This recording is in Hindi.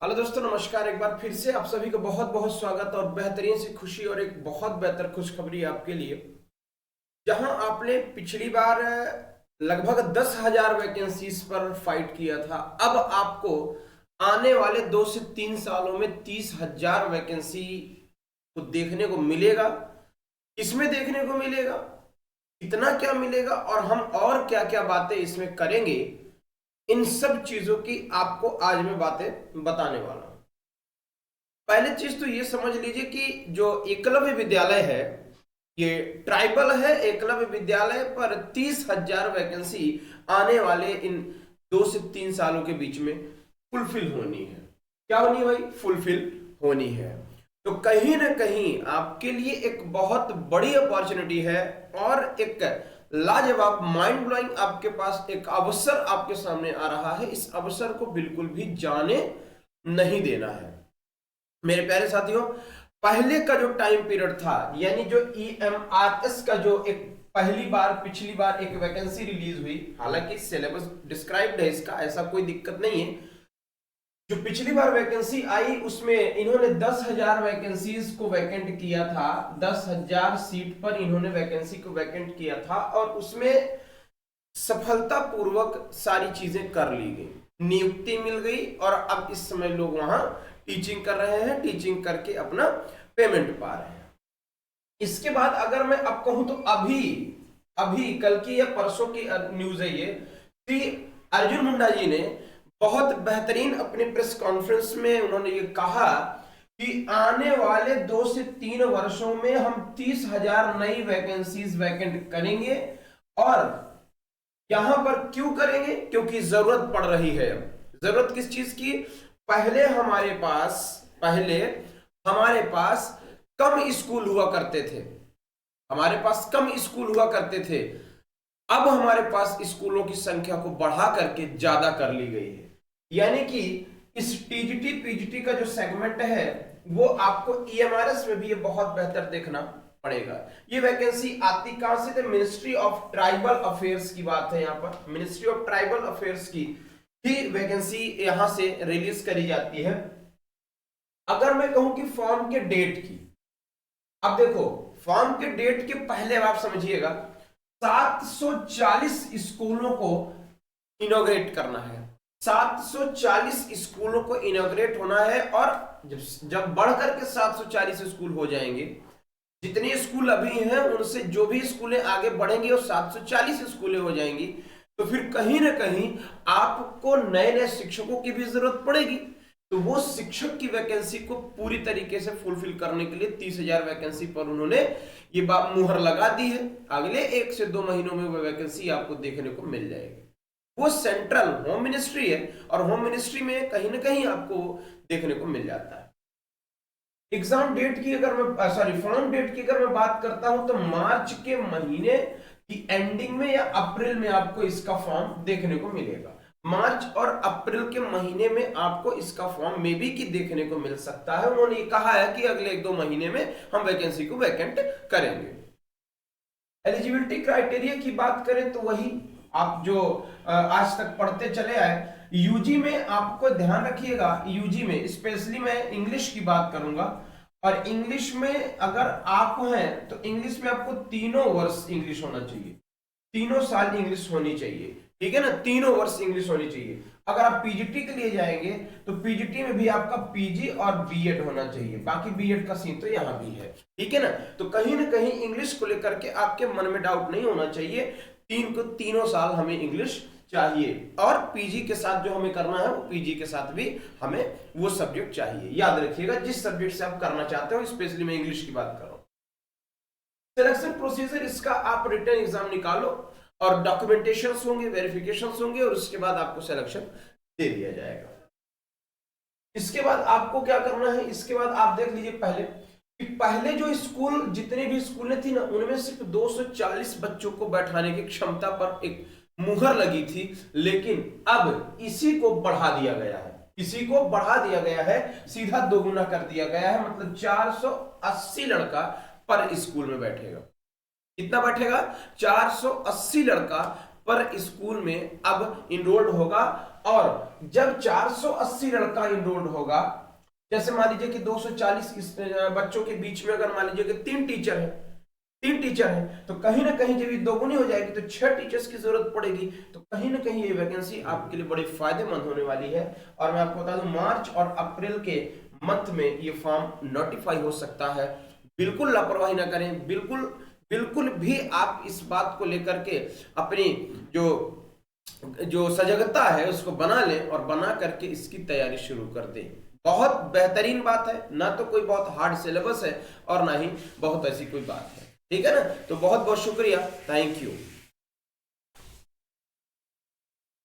हेलो दोस्तों, नमस्कार। एक बार फिर से आप सभी का बहुत बहुत स्वागत और बेहतरीन सी खुशी और एक बहुत बेहतर खुशखबरी आपके लिए। जहां आपने पिछली बार लगभग 10,000 वैकेंसीज पर फाइट किया था, अब आपको आने वाले 2 से 3 सालों में 30,000 वैकेंसी को देखने को मिलेगा। इसमें देखने को मिलेगा कितना क्या मिलेगा और हम और क्या क्या बातें इसमें करेंगे, इन सब चीजों की आपको आज मैं बातें बताने वाला हूं। पहले चीज तो ये समझ लीजिए कि जो एकलव्य विद्यालय है, ये ट्राइबल है एकलव्य विद्यालय, पर 30,000 वैकेंसी आने वाले इन 2 से 3 सालों के बीच में फुलफिल होनी है। क्या होनी है भाई? फुलफिल होनी है। तो कहीं ना कहीं आपके लिए एक बहुत बड़ी अपॉर्चुनिटी है और एक लाजवाब माइंड ब्लोइंग आपके पास एक अवसर आपके सामने आ रहा है। इस अवसर को बिल्कुल भी जाने नहीं देना है मेरे प्यारे साथियों। पहले का जो टाइम पीरियड था, यानी जो EMRS का जो एक पिछली बार एक वैकेंसी रिलीज हुई, हालांकि सिलेबस डिस्क्राइब्ड है इसका, ऐसा कोई दिक्कत नहीं है। जो पिछली बार वैकेंसी आई उसमें इन्होंने 10,000 वैकेंसीज को वैकेंट किया था। 10,000 सीट पर इन्होंने वैकेंसी को वैकेंट किया था और उसमें सफलतापूर्वक सारी चीजें कर ली गई, नियुक्ति मिल गई और अब इस समय लोग वहां टीचिंग कर रहे हैं, टीचिंग करके अपना पेमेंट पा रहे हैं। इसके बाद अगर मैं अब कहूं तो अभी अभी कल की या परसों की न्यूज है ये कि अर्जुन मुंडा जी ने बहुत बेहतरीन अपने प्रेस कॉन्फ्रेंस में उन्होंने ये कहा कि आने वाले 2 से 3 वर्षों में हम 30,000 नई वैकेंसीज वैकेंट करेंगे। और यहां पर क्यों करेंगे? क्योंकि जरूरत पड़ रही है। जरूरत किस चीज की? पहले हमारे पास कम स्कूल हुआ करते थे। हमारे पास कम स्कूल हुआ करते थे, अब हमारे पास स्कूलों की संख्या को बढ़ा करके ज्यादा कर ली गई है। यानी कि इस टीजीटी पीजीटी का जो सेगमेंट है वो आपको EMRS में भी ये बहुत बेहतर देखना पड़ेगा। ये वैकेंसी आती कहां से? मिनिस्ट्री ऑफ ट्राइबल अफेयर्स की बात है। यहाँ पर मिनिस्ट्री ऑफ ट्राइबल अफेयर्स की ही वैकेंसी यहां से रिलीज करी जाती है। अगर मैं कहूं कि फॉर्म के डेट की, अब देखो फॉर्म के डेट के पहले आप समझिएगा 740 स्कूलों को इनॉग्रेट करना है। 740 स्कूलों को इनॉग्रेट होना है और जब बढ़ करके 740 स्कूल हो जाएंगे, जितने स्कूल अभी हैं उनसे जो भी स्कूलें आगे बढ़ेंगी और 740 स्कूलें हो जाएंगी, तो फिर कहीं ना कहीं आपको नए नए शिक्षकों की भी जरूरत पड़ेगी। तो वो शिक्षक की वैकेंसी को पूरी तरीके से फुलफिल करने के लिए 30,000 वैकेंसी पर उन्होंने ये बात मुहर लगा दी है। अगले 1 से 2 महीनों में वो वैकेंसी आपको देखने को मिल जाएगी। वो सेंट्रल होम मिनिस्ट्री है और होम मिनिस्ट्री में कहीं ना कहीं आपको देखने को मिल जाता है। एग्जाम डेट की अगर मैं फॉर्म डेट की अगर मैं बात करता हूं तो मार्च के महीने की एंडिंग में या अप्रैल में आपको इसका फॉर्म देखने को मिलेगा। मार्च और अप्रैल के महीने में आपको इसका फॉर्म मे बी की देखने को मिल सकता है। उन्होंने ये कहा है कि अगले 1-2 महीने में हम वैकेंसी को वैकेंट करेंगे। एलिजिबिलिटी क्राइटेरिया की बात करें तो वही आप जो आज तक पढ़ते चले आए, यूजी में आपको ध्यान रखिएगा। यूजी में स्पेशली मैं इंग्लिश की बात करूंगा और इंग्लिश में अगर आप हैं तो इंग्लिश में आपको 3 वर्ष इंग्लिश होना चाहिए, 3 साल इंग्लिश होनी चाहिए, ठीक है ना? 3 वर्ष इंग्लिश होनी चाहिए। अगर आप पीजीटी के लिए जाएंगे तो पीजीटी में भी आपका पीजी और बीएड होना चाहिए। बाकी बीएड का सीन तो यहाँ भी है, ठीक है ना? तो कहीं ना कहीं इंग्लिश को लेकर के आपके मन में डाउट नहीं होना चाहिए। 3 साल हमें इंग्लिश चाहिए और पीजी के साथ जो हमें करना है वो पीजी के साथ भी हमें वो सब्जेक्ट चाहिए। याद रखिएगा जिस सब्जेक्ट से आप करना चाहते हो, स्पेशली मैं इंग्लिश की बात कर रहा हूं। सिलेक्शन प्रोसीजर इसका आप रिटर्न एग्जाम निकालो और डॉक्यूमेंटेशन होंगे, वेरिफिकेशन होंगे और उसके बाद आपको सिलेक्शन दे दिया जाएगा। इसके बाद आपको क्या करना है? इसके बाद आप देख लीजिए पहले जो स्कूल, जितने भी स्कूलें थी ना, उनमें सिर्फ 240 बच्चों को बैठाने की क्षमता पर एक मुहर लगी थी, लेकिन अब इसी को बढ़ा दिया गया है। इसी को बढ़ा दिया गया है, सीधा दोगुना कर दिया गया है। मतलब 480 लड़का पर स्कूल में बैठेगा। कितना बैठेगा? 480 लड़का पर स्कूल में अब इनरोल्ड होगा। और जब 480 लड़का इनरोल्ड होगा, जैसे मान लीजिए कि 240 बच्चों के बीच में अगर मान लीजिए कि 3 टीचर हैं, तो कहीं ना कहीं जब ये दोगुनी हो जाएगी तो 6 टीचर्स की जरूरत पड़ेगी। तो कहीं ना कहीं ये वैकेंसी आपके लिए बड़ी फायदेमंद होने वाली है। और मैं आपको बता दूं, मार्च और अप्रैल के मंथ में ये फॉर्म नोटिफाई हो सकता है। बिल्कुल लापरवाही ना करें, बिल्कुल बिल्कुल भी आप इस बात को लेकर के अपनी जो जो सजगता है उसको बना लें और बना करके इसकी तैयारी शुरू कर दें। बहुत बेहतरीन बात है, ना तो कोई बहुत हार्ड सिलेबस है और ना ही बहुत ऐसी कोई बात है। ठीक है ना, तो बहुत बहुत शुक्रिया, थैंक यू।